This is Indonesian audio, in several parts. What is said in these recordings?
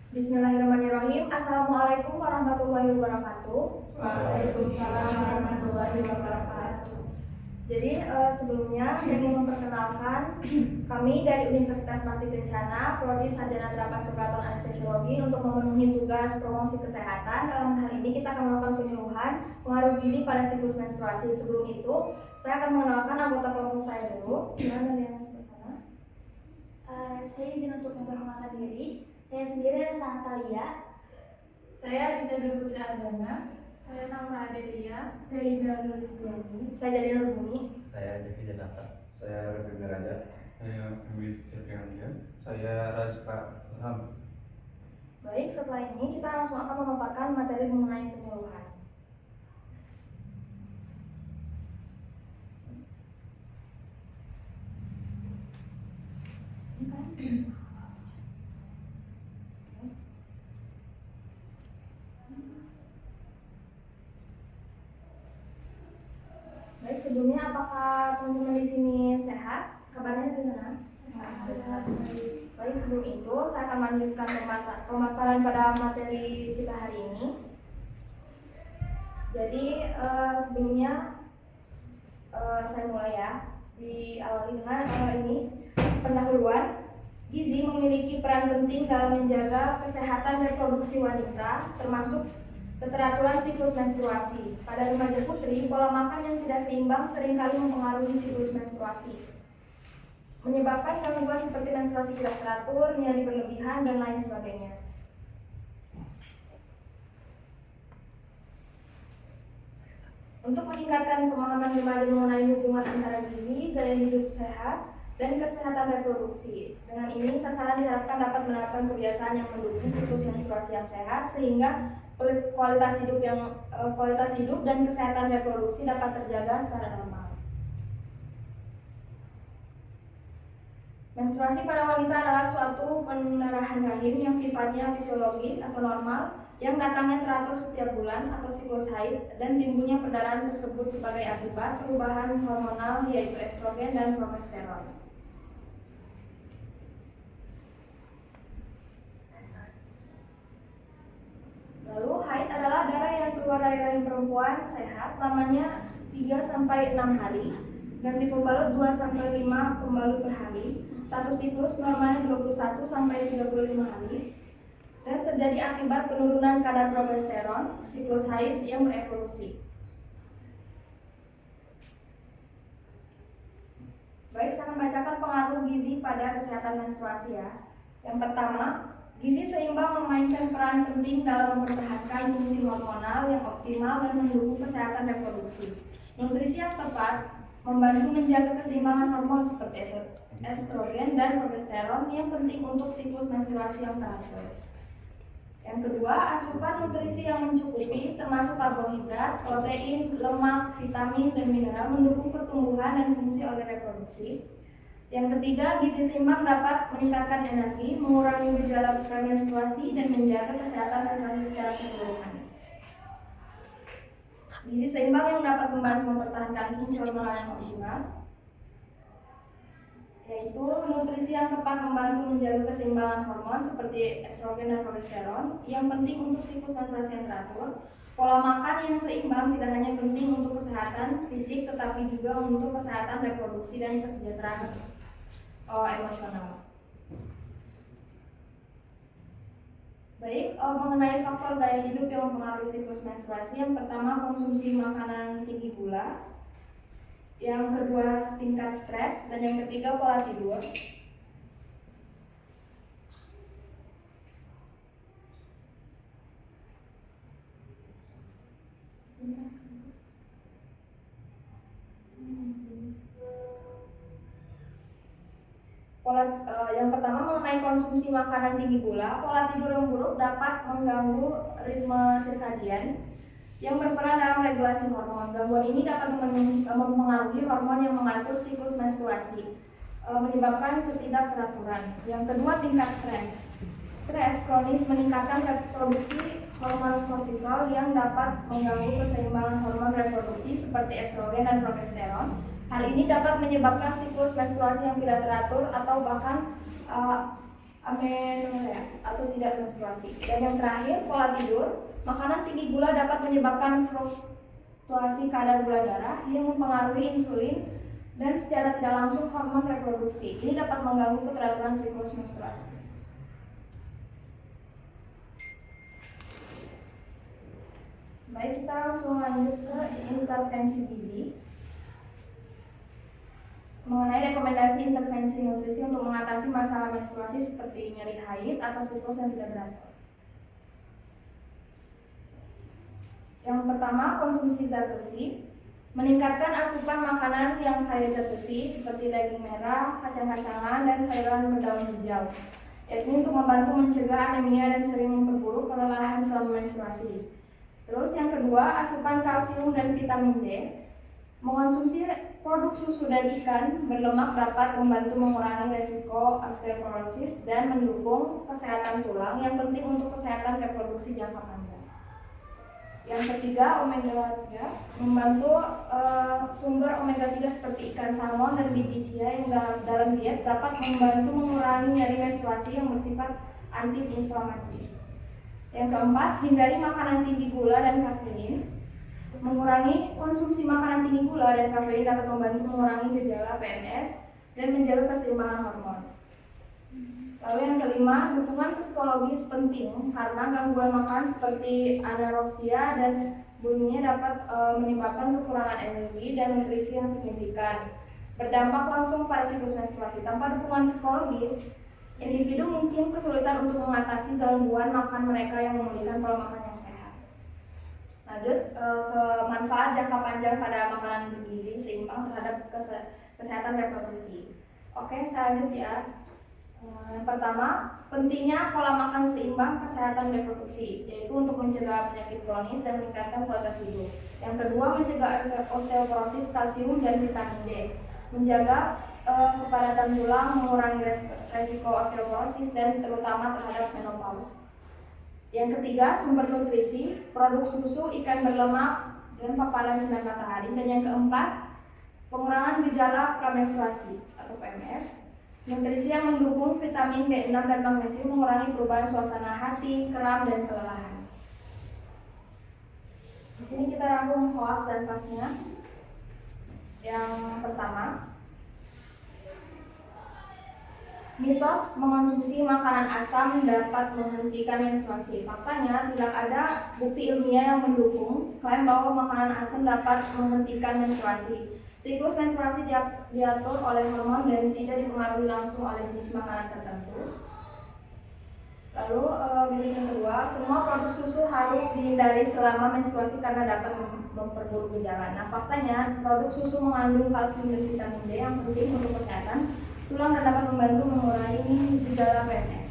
Bismillahirrahmanirrahim. Assalamualaikum warahmatullahi wabarakatuh. Waalaikumsalam warahmatullahi wabarakatuh. Jadi sebelumnya saya ingin memperkenalkan kami dari Universitas Bakti Kencana, Prodi Sarjana Terapan Keperawatan Anestesiologi untuk memenuhi tugas promosi kesehatan. Dalam hal ini kita akan melakukan penyuluhan pengaruh gizi pada siklus menstruasi. Sebelum itu, saya akan mengenalkan anggota kelompok saya dulu. Silakan dari yang pertama. Saya izin untuk memperkenalkan diri. Saya sendiri adalah Sanatalia. Saya Dinda Putri Ardana. Saya Samra Adelia. Saya Indra Nurisdiani. Saya jadi Nurbumi. Saya Devi Janata. Saya Refri Raja. Saya Luis Setriandia. Saya Razka Ilham. Baik, setelah ini kita langsung akan memaparkan materi mengenai penyuluhan. Baik, sebelumnya apakah teman-teman di sini sehat? Kabarnya gimana? Baik, sebelum itu saya akan melanjutkan pemaparan pada materi kita hari ini. Jadi sebelumnya saya mulai ya. Diawali dengan ini pendahuluan. Gizi memiliki peran penting dalam menjaga kesehatan reproduksi wanita, termasuk keteraturan siklus menstruasi. Pada remaja putri, pola makan yang tidak seimbang seringkali mempengaruhi siklus menstruasi, menyebabkan gangguan seperti menstruasi tidak teratur, nyeri berlebihan, dan lain sebagainya. Untuk meningkatkan pemahaman remaja mengenai hubungan antara gizi, gaya hidup sehat, dan kesehatan reproduksi. Dengan ini, sasaran diharapkan dapat menerapkan kebiasaan yang mendukung siklus menstruasi yang sehat, sehingga kualitas hidup dan kesehatan reproduksi dapat terjaga secara normal. Menstruasi pada wanita adalah suatu pendarahan rahim yang sifatnya fisiologis atau normal, yang datangnya teratur setiap bulan atau siklus haid, dan timbulnya perdarahan tersebut sebagai akibat perubahan hormonal yaitu estrogen dan progesteron. Lalu haid adalah darah yang keluar dari rahim perempuan sehat lamanya 3-6 hari dan dipembalut 2-5 pembalut per hari. Satu siklus normalnya 21-35 hari dan terjadi akibat penurunan kadar progesteron, siklus haid yang berevolusi. Baik, saya akan bacakan pengaruh gizi pada kesehatan menstruasi ya. Yang pertama, gizi seimbang memainkan peran penting dalam mempertahankan fungsi hormonal yang optimal dan mendukung kesehatan reproduksi. Nutrisi yang tepat membantu menjaga keseimbangan hormon seperti estrogen dan progesteron yang penting untuk siklus menstruasi yang teratur. Yang kedua, asupan nutrisi yang mencukupi termasuk karbohidrat, protein, lemak, vitamin, dan mineral mendukung pertumbuhan dan fungsi organ reproduksi. Yang ketiga, gizi seimbang dapat meningkatkan energi, mengurangi gejala premenstruasi, dan menjaga kesehatan menstruasi secara keseluruhan. Gizi seimbang yang dapat membantu mempertahankan fungsi hormonal yang optimal, yaitu nutrisi yang tepat membantu menjaga keseimbangan hormon seperti estrogen dan progesteron yang penting untuk siklus menstruasi yang teratur. Pola makan yang seimbang tidak hanya penting untuk kesehatan fisik tetapi juga untuk kesehatan reproduksi dan kesejahteraan emosional. Baik, mengenai faktor gaya hidup yang mempengaruhi siklus menstruasi, yang pertama konsumsi makanan tinggi gula, yang kedua tingkat stres, dan yang ketiga pola tidur. Yang pertama mengenai konsumsi makanan tinggi gula, pola tidur yang buruk dapat mengganggu ritme sirkadian yang berperan dalam regulasi hormon. Gangguan ini dapat mempengaruhi hormon yang mengatur siklus menstruasi, menyebabkan ketidakteraturan. Yang kedua, tingkat stres. Stres kronis meningkatkan reproduksi hormon kortisol yang dapat mengganggu keseimbangan hormon reproduksi seperti estrogen dan progesteron. Hal ini dapat menyebabkan siklus menstruasi yang tidak teratur atau bahkan amenorrea atau tidak menstruasi. Dan yang terakhir, pola tidur. Makanan tinggi gula dapat menyebabkan fluktuasi kadar gula darah yang mempengaruhi insulin dan secara tidak langsung hormon reproduksi. Ini dapat mengganggu keteraturan siklus menstruasi. Baik, kita langsung lanjut ke intervensi gizi. Mengenai rekomendasi intervensi nutrisi untuk mengatasi masalah menstruasi seperti nyeri haid atau siklus yang tidak beratur. Yang pertama, konsumsi zat besi. Meningkatkan asupan makanan yang kaya zat besi seperti daging merah, kacang-kacangan, dan sayuran berdaun hijau, yakni untuk membantu mencegah anemia dan sering memperburuk kelelahan selama menstruasi. Terus yang kedua, asupan kalsium dan vitamin D. Mengonsumsi produk susu dan ikan berlemak dapat membantu mengurangi resiko osteoporosis dan mendukung kesehatan tulang yang penting untuk kesehatan reproduksi jangka panjang. Yang ketiga, omega 3 membantu sumber omega 3 seperti ikan salmon dan biji chia yang dalam diet dapat membantu mengurangi nyeri menstruasi yang bersifat anti-inflamasi. Yang keempat, hindari makanan tinggi gula dan kafein. Mengurangi konsumsi makanan tinggi gula dan kafein dapat membantu mengurangi gejala PMS dan menjaga keseimbangan hormon. Lalu yang kelima, dukungan psikologis penting karena gangguan makan seperti anoreksia dan bulimia dapat menyebabkan kekurangan energi dan nutrisi yang signifikan, berdampak langsung pada siklus menstruasi. Tanpa dukungan psikologis, individu mungkin kesulitan untuk mengatasi gangguan makan mereka yang memulihkan pola makan yang sehat. Lanjut ke manfaat jangka panjang pada makanan bergizi seimbang terhadap kesehatan reproduksi. Oke, saya lanjut ya. Yang pertama, pentingnya pola makan seimbang kesehatan reproduksi, yaitu untuk mencegah penyakit kronis dan meningkatkan kualitas hidup. Yang kedua, mencegah osteoporosis, kalsium dan vitamin D, menjaga kepadatan tulang, mengurangi resiko osteoporosis dan terutama terhadap menopause. Yang ketiga, sumber nutrisi, produk susu, ikan berlemak, dan paparan sinar matahari. Dan yang keempat, pengurangan gejala pramenstruasi atau PMS. Nutrisi yang mendukung vitamin B6 dan magnesium mengurangi perubahan suasana hati, kram, dan kelelahan. Di sini kita rangkum hoaks dan faktanya. Yang pertama, mitos mengonsumsi makanan asam dapat menghentikan menstruasi. Faktanya, tidak ada bukti ilmiah yang mendukung klaim bahwa makanan asam dapat menghentikan menstruasi. Siklus menstruasi diatur oleh hormon dan tidak dipengaruhi langsung oleh jenis makanan tertentu. Lalu mitos yang kedua, semua produk susu harus dihindari selama menstruasi karena dapat memperburuk gejala. Nah, faktanya produk susu mengandung kalsium dan vitamin D yang penting untuk kesehatan tulang dan dapat membantu mengurangi gejala PMS.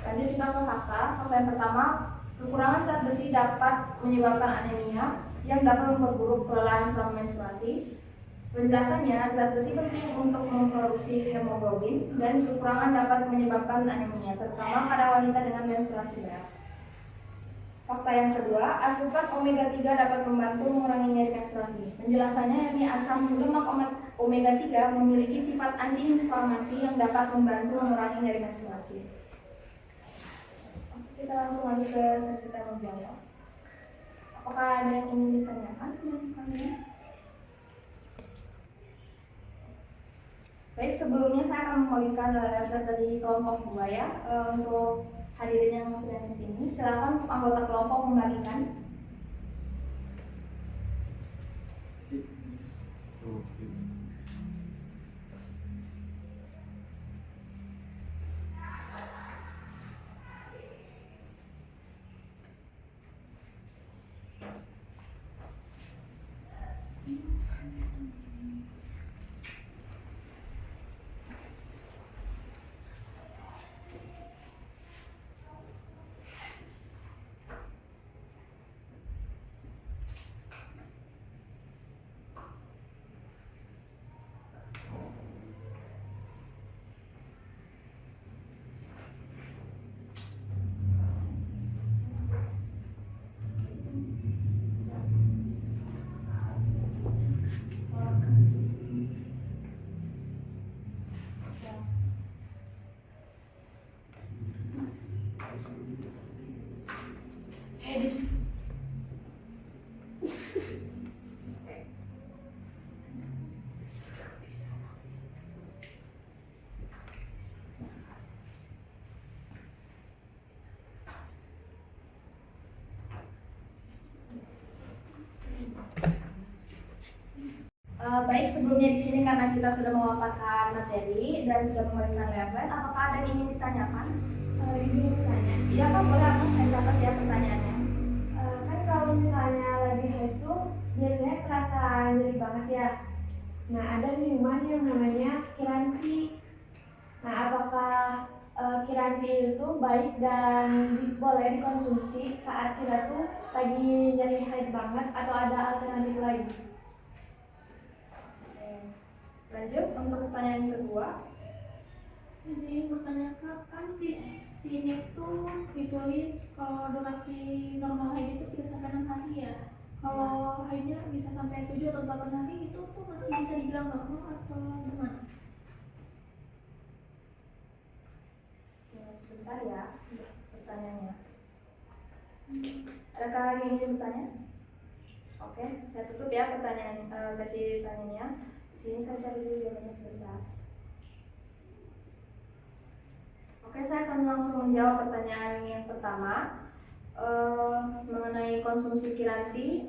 Lanjut kita ke fakta. Fakta yang pertama, kekurangan zat besi dapat menyebabkan anemia yang dapat memperburuk kelelahan selama menstruasi. Penjelasannya, zat besi penting untuk memproduksi hemoglobin dan kekurangan dapat menyebabkan anemia, terutama pada wanita dengan menstruasi berat. Fakta yang kedua, asupan omega 3 dapat membantu mengurangi nyeri menstruasi. Penjelasannya, yakni asam lemak omega 3 memiliki sifat antiinflamasi yang dapat membantu mengurangi nyeri menstruasi. Oke, kita langsung lanjut ke sesi tanya jawab. Apakah ada yang ingin ditanyakan dengan kami? Baik, sebelumnya saya akan membagikan leaflet dari kelompok 2 ya, untuk hadirin yang sedang di sini. Silakan untuk anggota kelompok membagikan. Edis. Baik, sebelumnya di sini karena kita sudah memaparkan materi dan sudah memberikan leaflet, apakah ada yang ingin ditanyakan? Izin bertanya. Iya Kak, boleh apa saya catat ya pertanyaannya. Kan kalau misalnya lagi haid tuh biasanya kerasa nyeri banget ya. Nah, ada minuman yang namanya Kiranti. Nah, apakah Kiranti itu baik dan boleh dikonsumsi saat kita tuh lagi nyeri haid banget atau ada alternatif lain? Lanjut untuk pertanyaan kedua. Jadi pertanyaan kan di sini tuh ditulis kalau durasi normal haid itu 3 sampai 6 hari ya. Kalau haidnya bisa sampai 7 atau 8 hari itu tuh masih bisa dibilang normal atau gimana? Sebentar ya untuk pertanyaannya. Adakah yang ingin bertanya? Oke, saya tutup ya pertanyaan sesi tanyanya. Di sini saya cari dulu jawabannya sebentar. Oke, saya akan langsung menjawab pertanyaan yang pertama mengenai konsumsi Kiranti.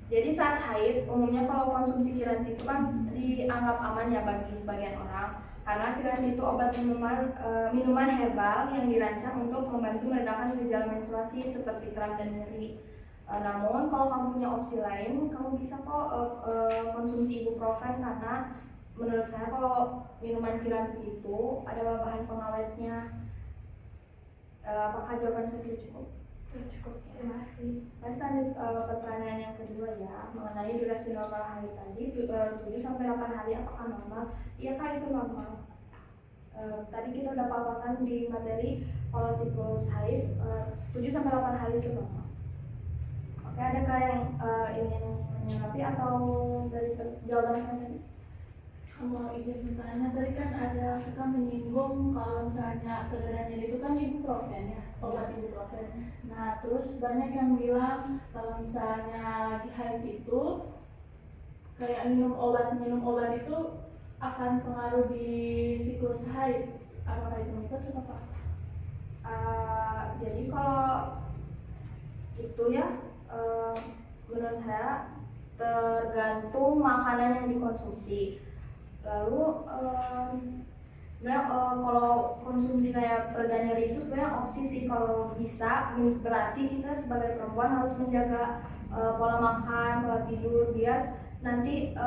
Jadi saat haid, umumnya kalau konsumsi Kiranti itu kan dianggap aman ya bagi sebagian orang, karena Kiranti itu obat minuman herbal yang dirancang untuk membantu meredakan gejala menstruasi seperti kram dan nyeri. Namun kalau kamu punya opsi lain, kamu bisa kok konsumsi ibuprofen, karena menurut saya kalau minuman Kiranti itu ada bahan pengawetnya. Apakah jawaban saya sudah cukup? Cukup, terima kasih. Saya lanjut pertanyaan yang kedua ya, mengenai durasi normal haid tadi 7 sampai 8 hari apakah normal? Iya Kak, itu normal. Tadi kita udah paparkan di materi kalau siklus haid 7 sampai 8 hari itu normal. Oke, adakah yang ingin menanggapi atau dari jawaban saya tadi? Kalau izin bertanya, tadi kan ada kita menyinggung kalau misalnya keadaan nyeri itu kan ibuprofen ya, obat ibuprofen. Nah, terus banyak yang bilang kalau misalnya lagi haid itu kayak minum obat itu akan pengaruh di siklus haid. Apakah itu mitos atau apa? Jadi kalau itu ya menurut saya tergantung makanan yang dikonsumsi. Lalu sebenarnya kalau konsumsi kayak pereda nyeri itu sebenarnya opsi sih kalau bisa, berarti kita sebagai perempuan harus menjaga pola makan, pola tidur, biar nanti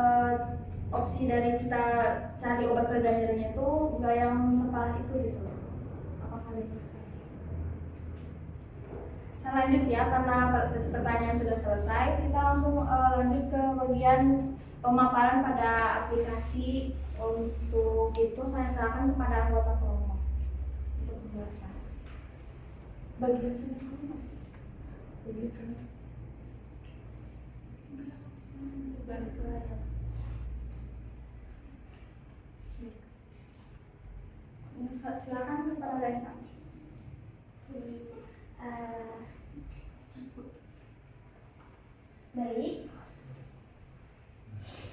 opsi dari kita cari obat pereda nyerinya itu nggak yang separah itu gitu. Apakah itu? Saya lanjut ya, karena sesi pertanyaan sudah selesai, kita langsung lanjut ke bagian pemaparan pada aplikasi. Untuk itu saya serahkan kepada anggota kelompok untuk menjelaskan. Bagian sini dulu Mas. Bagian sini. Silakan kepada Raisa. Baik.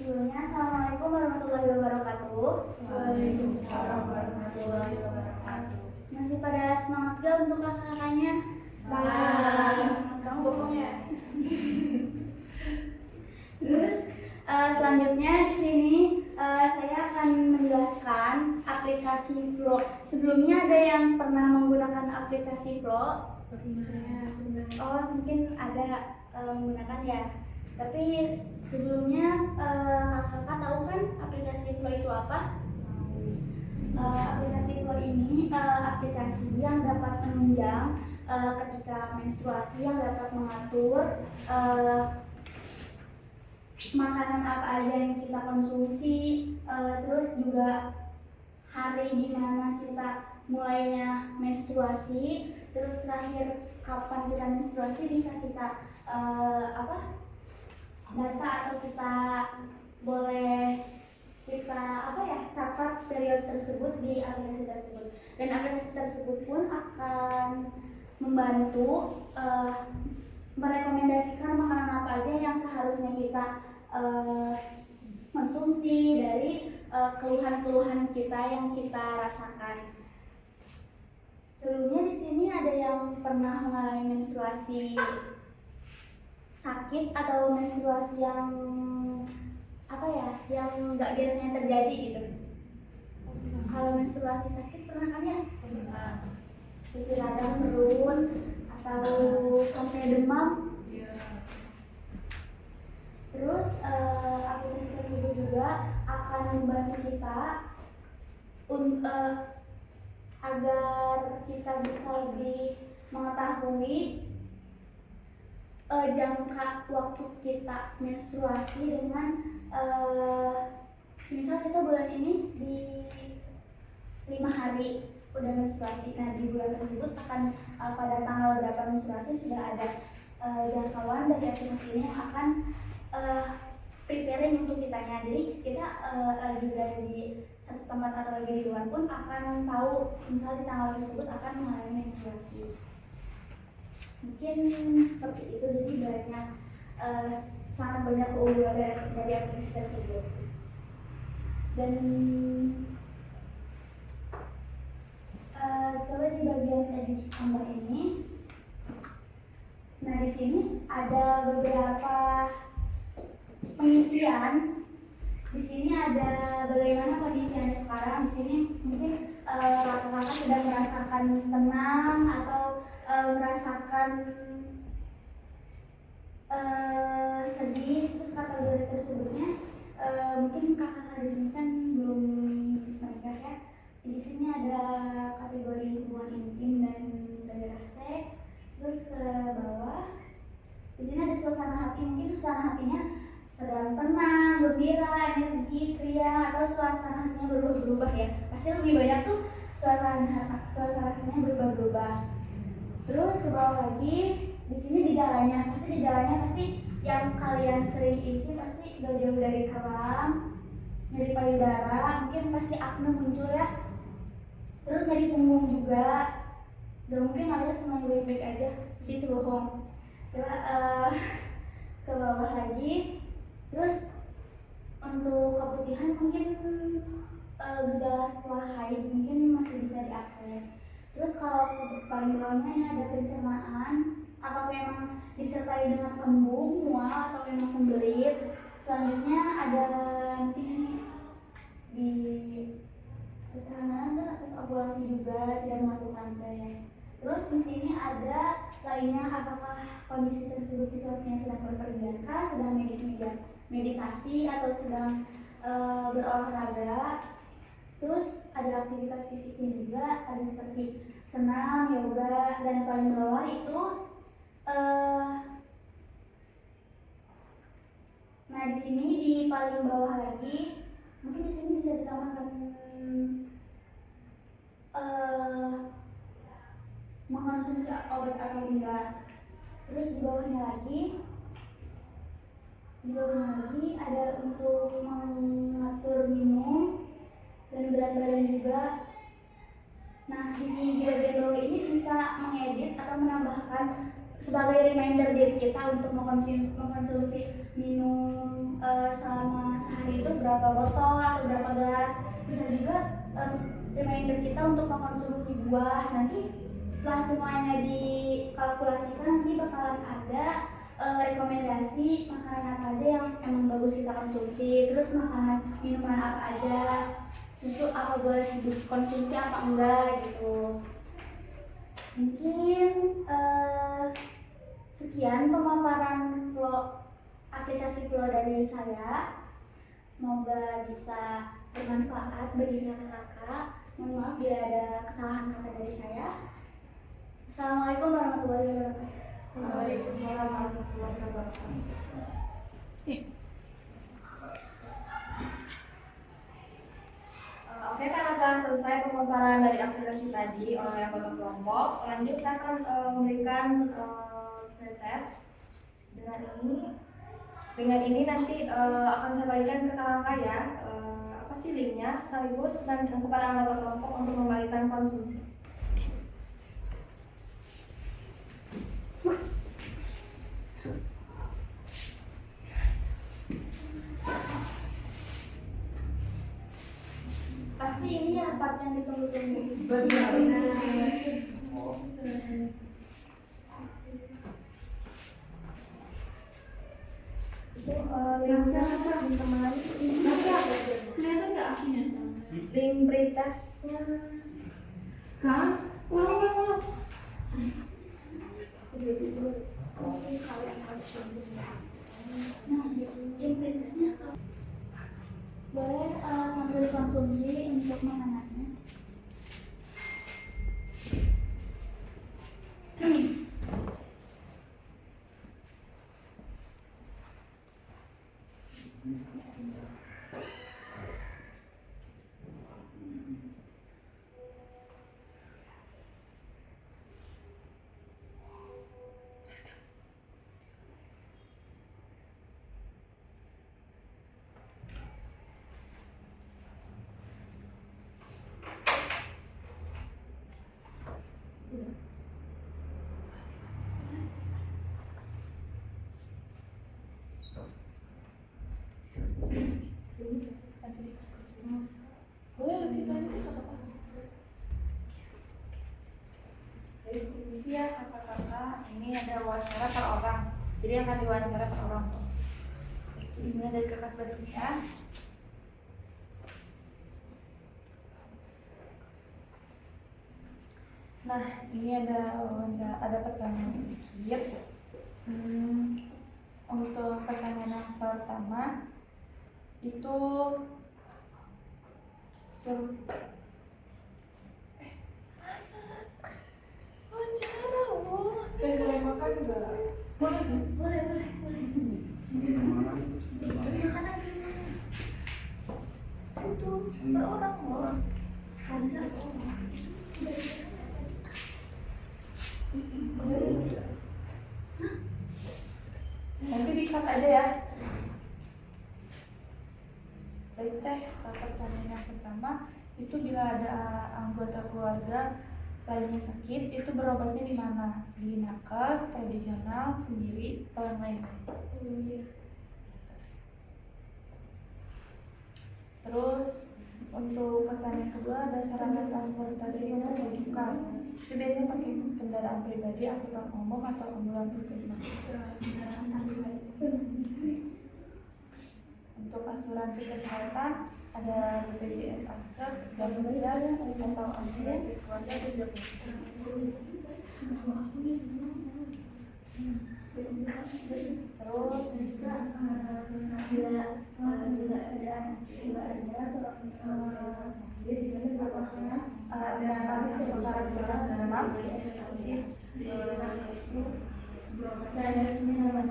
Sebelumnya, Assalamualaikum warahmatullahi wabarakatuh. Waalaikumsalam warahmatullahi wabarakatuh. Masih pada semangat gak untuk kakak-kakaknya? Semangat. Kamu bohong ya? Terus selanjutnya di sini saya akan menjelaskan aplikasi Flow. Sebelumnya ada yang pernah menggunakan aplikasi Flow? Oh, mungkin ada menggunakan ya. Tapi sebelumnya kakak tahu kan aplikasi Flow itu apa? Aplikasi Flow ini aplikasi yang dapat menunjang ketika menstruasi, yang dapat mengatur makanan apa aja yang kita konsumsi, terus juga hari di mana kita mulainya menstruasi, terus terakhir kapan kita menstruasi bisa kita data atau kita boleh catat periode tersebut di aplikasi tersebut, dan aplikasi tersebut pun akan membantu merekomendasikan makanan apa aja yang seharusnya kita konsumsi dari keluhan-keluhan kita yang kita rasakan. Sebelumnya di sini ada yang pernah mengalami menstruasi sakit atau menstruasi yang apa ya, yang nggak biasanya terjadi gitu. Kalau menstruasi sakit pernah kan ya? Seperti radang perut atau sampai demam. Terus aplikasi tersebut juga akan membantu kita agar kita bisa lebih mengetahui jangka waktu kita menstruasi dengan misal kita bulan ini di 5 hari udah menstruasi. Nah, di bulan tersebut akan pada tanggal berapa menstruasi sudah ada jangkauan dari aplikasi ini yang akan preparing untuk kitanya. Jadi kita lagi berada di satu tempat atau lagi di luar pun akan tahu misal di tanggal tersebut akan mengalami menstruasi. Mungkin seperti itu. Jadi banyak sangat banyak keunggulan dari aplikasi tersebut. Dan coba di bagian edit gambar ini. Nah, di sini ada beberapa pengisian. Di sini ada bagaimana kondisi Anda sekarang. Di sini mungkin kakak-kakak sedang merasakan tenang atau merasakan sedih. Terus kategori tersebutnya mungkin kakak-kakak di sini kan belum menikah ya. Di sini ada kategori hubungan intim dan daerah seks. Terus ke bawah, di sini ada suasana hati. Mungkin suasana hatinya sedang tenang, gembira, energi, kria, atau suasana hatinya berubah-berubah ya. Pasti lebih banyak tuh suasana hatinya berubah-berubah. Terus ke bawah lagi, di sini gejalanya. Pasti yang kalian sering isi pasti gak jauh dari kram, nyeri payudara, mungkin pasti akne muncul ya. Terus nyeri punggung juga. Gak mungkin alias semuanya baik-baik aja, pasti itu bohong. Coba ke bawah lagi. Terus untuk keputihan mungkin gejala setelah haid mungkin masih bisa diakses. Terus kalau paling bawahnya ini ada pencernaan, apakah memang disertai dengan kembung, mual, atau memang sembelit. Selanjutnya ada ini di kehamilan terus ovulasi juga tidak melakukan tes. Terus di sini ada lainnya, apakah kondisi tersebut situasinya sedang berpergian kah, sedang meditasi atau sedang berolahraga. Terus ada aktivitas fisiknya juga, ada seperti senam, yoga, dan paling bawah itu nah di sini di paling bawah lagi mungkin di sini bisa ditambahkan mengkonsumsi obat atau enggak. Terus di bawahnya lagi ada untuk mengatur minum dan berat badan juga. Nah, di sini di bagian bawah ini bisa mengedit atau menambahkan sebagai reminder diri kita untuk mengkonsumsi minum selama sehari itu berapa botol atau berapa gelas. Bisa juga reminder kita untuk mengkonsumsi buah. Nanti setelah semuanya dikalkulasikan nanti bakalan ada rekomendasi makanan apa aja yang emang bagus kita konsumsi. Terus makanan minuman apa aja, susu apa boleh dikonsumsi apa enggak gitu. Mungkin sekian pemaparan aplikasi Flow dari saya. Semoga bisa bermanfaat bagi kakak-kakak. Mohon maaf bila ada kesalahan kata dari saya. Assalamualaikum warahmatullahi wabarakatuh. Waalaikumsalam warahmatullahi wabarakatuh. Oke, karena telah selesai pemaparan dari aplikasi tadi oleh anggota kelompok, lanjut saya akan memberikan tes dengan ini nanti akan saya bagikan ke kakak ya, apa sih linknya sekaligus dan kepada anggota kelompok untuk membagikan konsumsi. Itu linknya teman-teman. Kelihatan nggak akhirnya? Link pretestnya. Kak, ulang. Nah, ingredientsnya boleh sambil konsumsi untuk makanannya. Boleh lu ceritain nggak apa-apa? Jadi permisi ya kakak-kakak, ini ada wawancara per orang. Jadi akan diwawancara per orang. Ini dari kakak sebelah ya. Nah, ini ada wawancara, ada pertanyaan sedikit. Untuk pertanyaan yang pertama itu Wawancara loh. Boleh makan juga. Boleh. Situ per orang loh. Hasil nanti di-cut aja ya. Baik teh, pertanyaan yang pertama itu bila ada anggota keluarga lainnya sakit, itu berobatnya di mana? Di nakes, tradisional, sendiri, atau yang lain? Terus untuk pertanyaan kedua, ada sarana transportasi untuk rujukan. Itu biasanya pakai kendaraan pribadi, angkutan umum, atau ambulan puskesmas. Untuk asuransi kesehatan ada BPJS Askes, Garuda, atau asuransi keluarga juga bisa. Terus sekarang sedang demam,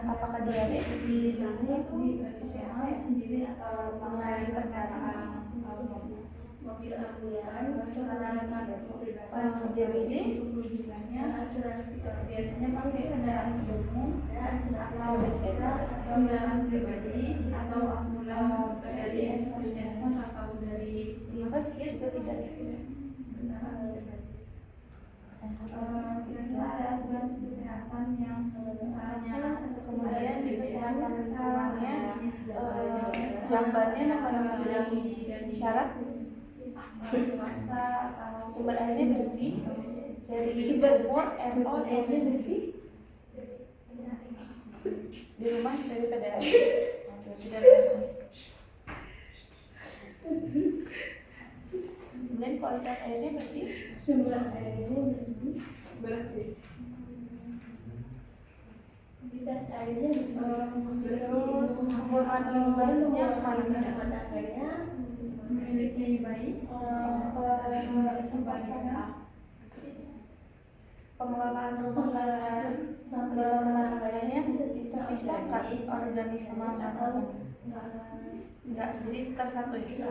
apakah diare, mengalami pertanyaan DBD, biasanya pakai kendaraan umum, ABC, kendaraan pribadi atau ambulan dari puskesmas atau dari Dinkes juga tidak. kira-kira ada asuransi kesehatan yang misalnya Kemudian di kesehatan lingkungannya, jambannya memenuhi syarat, swasta atau sumber airnya bersih, dari sumur, RO, airnya bersih, di rumah dari PDAM. Kemudian kualitas airnya bersih, sumber airnya bersih. Kualitas airnya terus hubungan limbahnya memiliki baik pengelolaan rumah tangganya bisa nggak organisme atau nggak, jadi tersatu ya.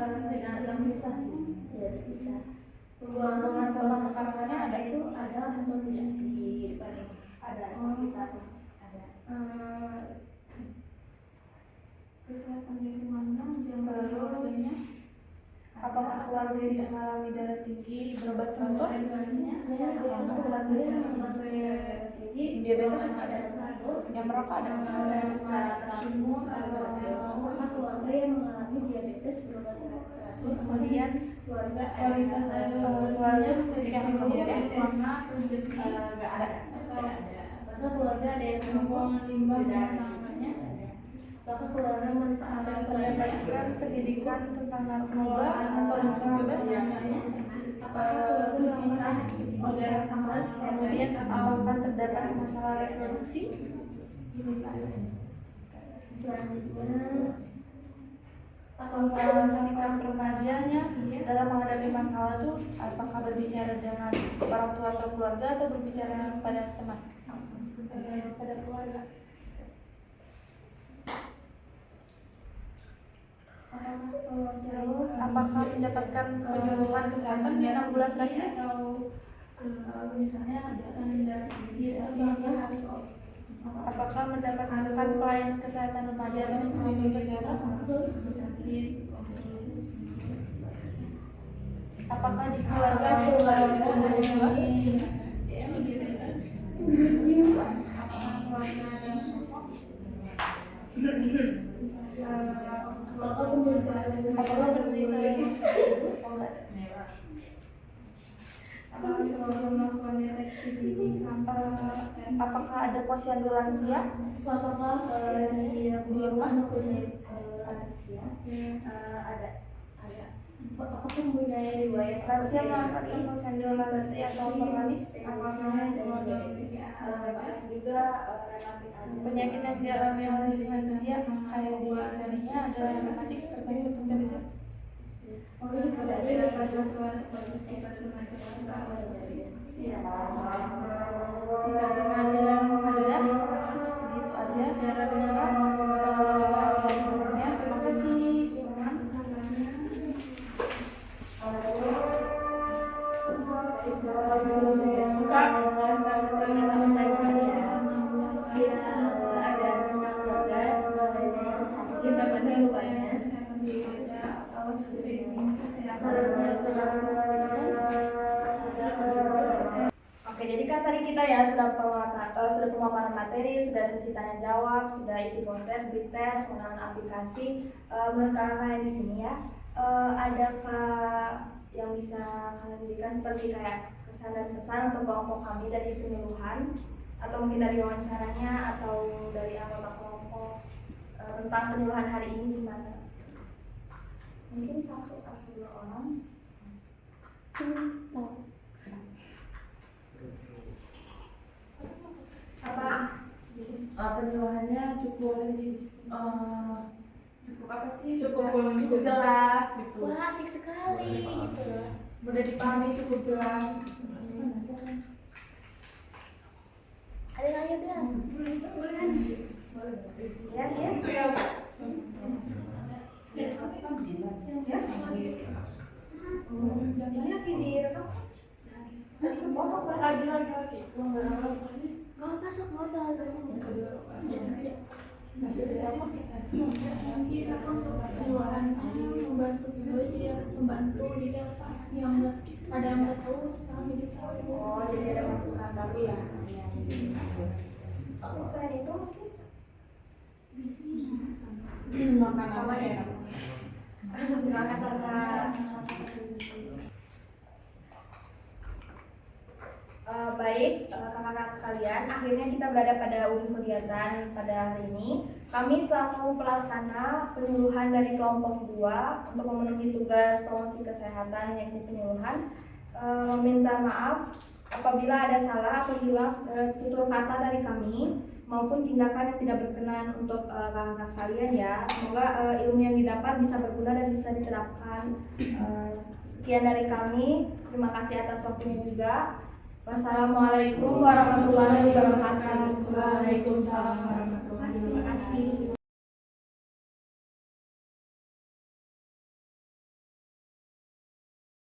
Hubungan sama pekarangannya ada itu ada atau tidak di ada sekitar ada kesehatan lingkungannya terus apakah keluarga yang mengalami darah tinggi berobat teratur, diabetes yang yang merokok ada cara sumur sama keluarga yang mengalami diabetes berobat teratur, kemudian kualitas air keluarga yang diabetes nggak ada. apakah keluarga ada yang Pembuangan limbah dan namanya apakah keluarga memanfaatkan pendidikan pendidikan tentang narkoba atau bebas apakah keluarga bisa organ sampah kemudian apakah terdapat masalah reproduksi selanjutnya apakah sikap remajanya dalam menghadapi masalah itu apakah berbicara dengan orang tua atau keluarga atau berbicara pada teman pada keluarga. Terus apakah mendapatkan penyuluhan kesehatan di 6 bulan terakhir atau misalnya ada harus apakah mendapatkan pelayanan kesehatan remaja atau screening kesehatan? Apakah di keluarga apakah ada posyandu lansia? apakah di rumah lansia ada apakah mempunyai riwayat Lansia mendapatkan posyandu lansia atau permanis? juga Penyakit yang dialami oleh lansia kayak di Indonesia ada rematik, hipertensi, atau TBC? Sudah, segitu aja. Terima kasih. Oke, jadi kan tadi kita ya sudah pemaparan materi, sudah sesi tanya jawab, sudah isi kontes, big test, pengenalan aplikasi. Menurut kalian di sini ya, adakah yang bisa kalian berikan seperti kayak kesan dan pesan untuk kelompok kami dari penyuluhan, atau mungkin dari wawancaranya, atau dari anggota kelompok tentang penyuluhan hari ini gimana? Mungkin 1 atau 2 orang. Apa penyuluhannya cukup apa sih? Cukup jelas gitu. wah asik sekali gitu. Mudah dipahami, cukup jelas. Ada yang lain bilang Ya, ya. Ini lagi direkam. Lagi. nggak masuk nggak Penyuluhan membantu jadi apa yang ada yang nggak tahu sekarang jadi tahu. Oh, jadi ada masukan baru ya. Oke, selain itu mungkin Makanan sama ya. Terima kasih Kak. Baik, kakak-kakak sekalian, akhirnya kita berada pada ujung kegiatan pada hari ini. Kami selaku pelaksana penyuluhan dari kelompok 2 untuk memenuhi tugas promosi kesehatan yakni penyuluhan, meminta maaf apabila ada salah atau hilaf tutur kata dari kami maupun tindakan yang tidak berkenan untuk kakak-kakak sekalian ya. Semoga ilmu yang didapat bisa berguna dan bisa diterapkan. Sekian dari kami, terima kasih atas waktunya juga. Wassalamualaikum warahmatullahi wabarakatuh. Waalaikumsalam warahmatullahi wabarakatuh. Terima kasih.